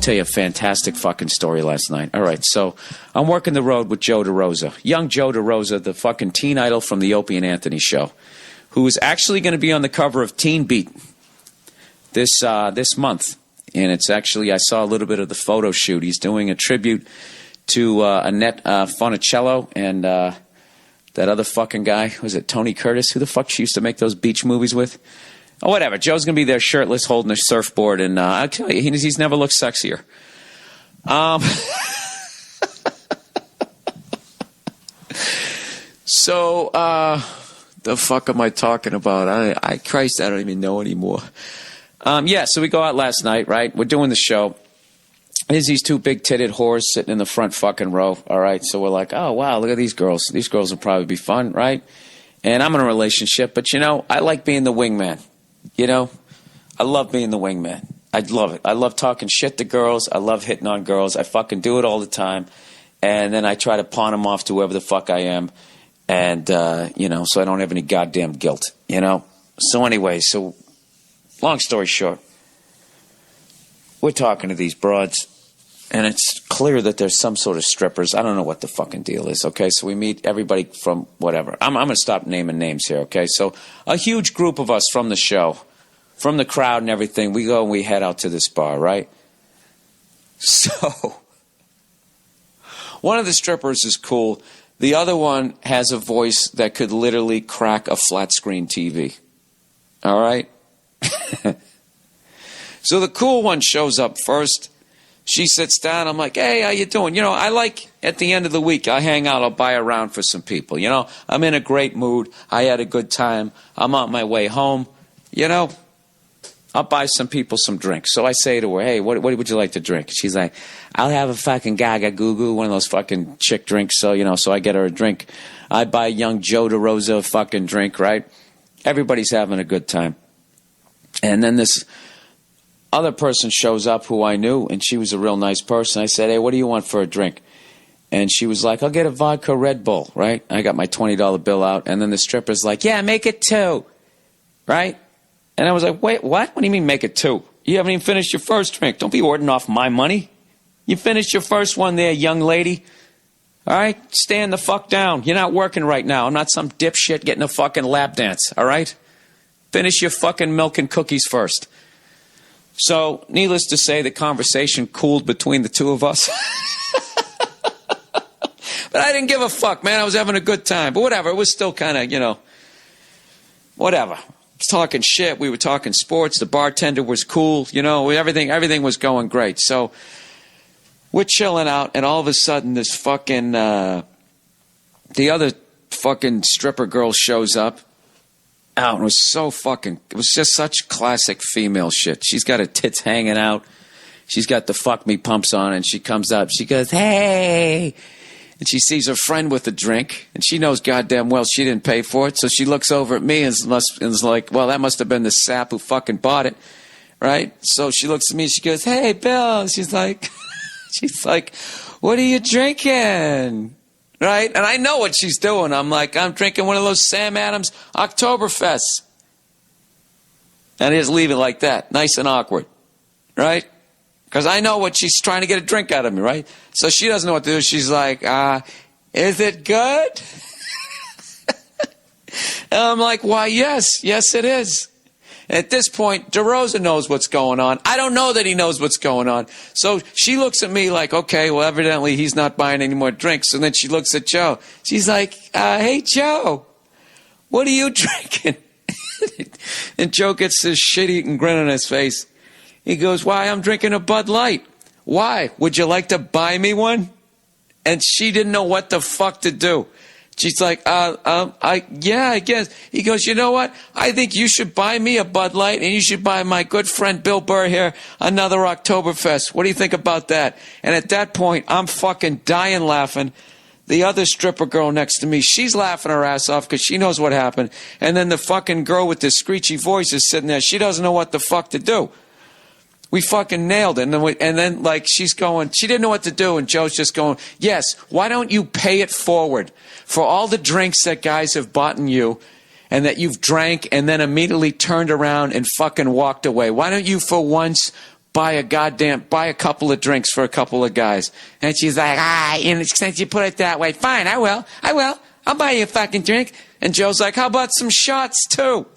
tell you a fantastic fucking story last night. All right, so I'm working the road with Joe DeRosa. Young Joe DeRosa, the fucking teen idol from the Opie and Anthony show, who is actually going to be on the cover of Teen Beat this month. And it's actually, I saw a little bit of the photo shoot. He's doing a tribute to Annette Funicello and that other fucking guy. Was it Tony Curtis? Who the fuck she used to make those beach movies with? Oh, whatever. Joe's going to be there shirtless holding a surfboard. And I'll tell you, he's never looked sexier. So, the fuck am I talking about? Christ, I don't even know anymore. Yeah, so we go out last night, right? We're doing the show. There's these two big-titted whores sitting in the front fucking row, all right? So we're like, oh, wow, look at these girls. These girls will probably be fun, right? And I'm in a relationship, but, I like being the wingman, I love being the wingman. I love it. I love talking shit to girls. I love hitting on girls. I fucking do it all the time. And then I try to pawn them off to whoever the fuck I am. And, so I don't have any goddamn guilt, So anyway, long story short, we're talking to these broads, and it's clear that there's some sort of strippers. I don't know what the fucking deal is, okay? So we meet everybody from whatever. I'm going to stop naming names here, okay? So a huge group of us from the show, from the crowd and everything, we go and we head out to this bar, right? So one of the strippers is cool. The other one has a voice that could literally crack a flat screen TV, all right? So the cool one shows up first. She sits down. I'm like, hey, how you doing? I like at the end of the week, I hang out. I'll buy a round for some people. I'm in a great mood. I had a good time. I'm on my way home. I'll buy some people some drinks. So I say to her, hey, what would you like to drink? She's like, I'll have a fucking Gaga Goo Goo, one of those fucking chick drinks. So, so I get her a drink. I buy young Joe DeRosa a fucking drink, right? Everybody's having a good time. And then this other person shows up who I knew, and she was a real nice person. I said, hey, what do you want for a drink? And she was like, I'll get a vodka Red Bull, right? I got my $20 bill out, and then the stripper's like, yeah, make it 2, right? And I was like, wait, what? What do you mean make it 2? You haven't even finished your first drink. Don't be ordering off my money. You finished your first one there, young lady. All right? Stand the fuck down. You're not working right now. I'm not some dipshit getting a fucking lap dance, all right? Finish your fucking milk and cookies first. So, needless to say, the conversation cooled between the two of us. But I didn't give a fuck, man. I was having a good time. But whatever. It was still kind of, whatever. I was talking shit. We were talking sports. The bartender was cool. Everything was going great. So, we're chilling out, and all of a sudden, this fucking, the other fucking stripper girl shows up. Out, and it was just such classic female shit. She's got her tits hanging out. She's got the fuck me pumps on, and she comes up. She goes, hey. And she sees her friend with a drink, and she knows goddamn well she didn't pay for it. So she looks over at me and is like, well, that must have been the sap who fucking bought it, right? So she looks at me and she goes, hey, Bill. She's like, what are you drinking? Right? And I know what she's doing. I'm like, I'm drinking one of those Sam Adams Oktoberfests. And I just leave it like that. Nice and awkward. Right? Because I know what she's trying to get a drink out of me, right? So she doesn't know what to do. She's like, is it good? And I'm like, why, yes, it is. At this point, DeRosa knows what's going on. I don't know that he knows what's going on. So she looks at me like, okay, well, evidently he's not buying any more drinks. And then she looks at Joe. She's like, hey, Joe, what are you drinking? And Joe gets this shit-eating grin on his face. He goes, why, I'm drinking a Bud Light. Why? Would you like to buy me one? And she didn't know what the fuck to do. She's like, yeah, I guess. He goes, you know what? I think you should buy me a Bud Light, and you should buy my good friend Bill Burr here another Oktoberfest. What do you think about that? And at that point, I'm fucking dying laughing. The other stripper girl next to me, she's laughing her ass off because she knows what happened. And then the fucking girl with the screechy voice is sitting there. She doesn't know what the fuck to do. We fucking nailed it. And then like, she's going, she didn't know what to do. And Joe's just going, yes, why don't you pay it forward for all the drinks that guys have bought in you and that you've drank and then immediately turned around and fucking walked away? Why don't you for once buy a couple of drinks for a couple of guys. And she's like, and since you put it that way, fine, I will. I'll buy you a fucking drink. And Joe's like, how about some shots too?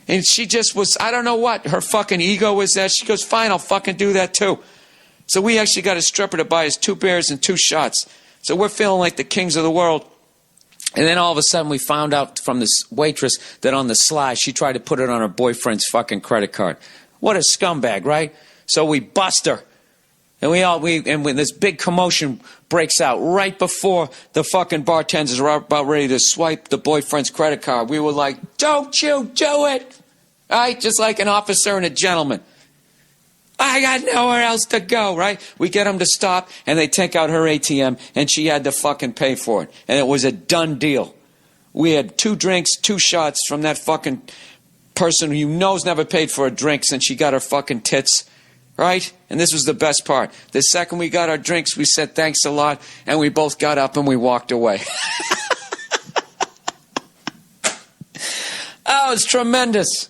And she just was, I don't know what, her fucking ego was that. She goes, fine, I'll fucking do that too. So we actually got a stripper to buy us 2 beers and 2 shots. So we're feeling like the kings of the world. And then all of a sudden we found out from this waitress that on the sly, she tried to put it on her boyfriend's fucking credit card. What a scumbag, right? So we bust her. And when this big commotion breaks out right before the fucking bartenders are about ready to swipe the boyfriend's credit card, we were like, don't you do it! Right? Just like an officer and a gentleman. I got nowhere else to go, right? We get them to stop, and they take out her ATM, and she had to fucking pay for it. And it was a done deal. We had 2 drinks, 2 shots from that fucking person who you know's never paid for a drink since she got her fucking tits. Right? And this was the best part. The second we got our drinks, we said thanks a lot, and we both got up and we walked away. Oh, it was tremendous.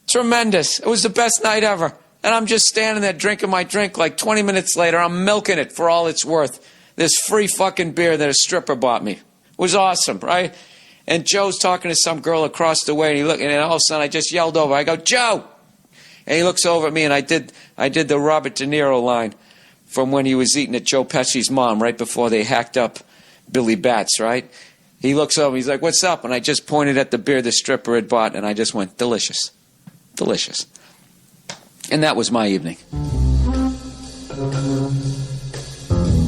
Tremendous. It was the best night ever. And I'm just standing there drinking my drink. Like 20 minutes later, I'm milking it for all it's worth. This free fucking beer that a stripper bought me. It was awesome, right? And Joe's talking to some girl across the way, and he looked, and all of a sudden I just yelled over. I go, Joe! And he looks over at me, and I did the Robert De Niro line from when he was eating at Joe Pesci's mom right before they hacked up Billy Batts, right? He looks over, he's like, what's up? And I just pointed at the beer the stripper had bought, and I just went, delicious. Delicious. And that was my evening.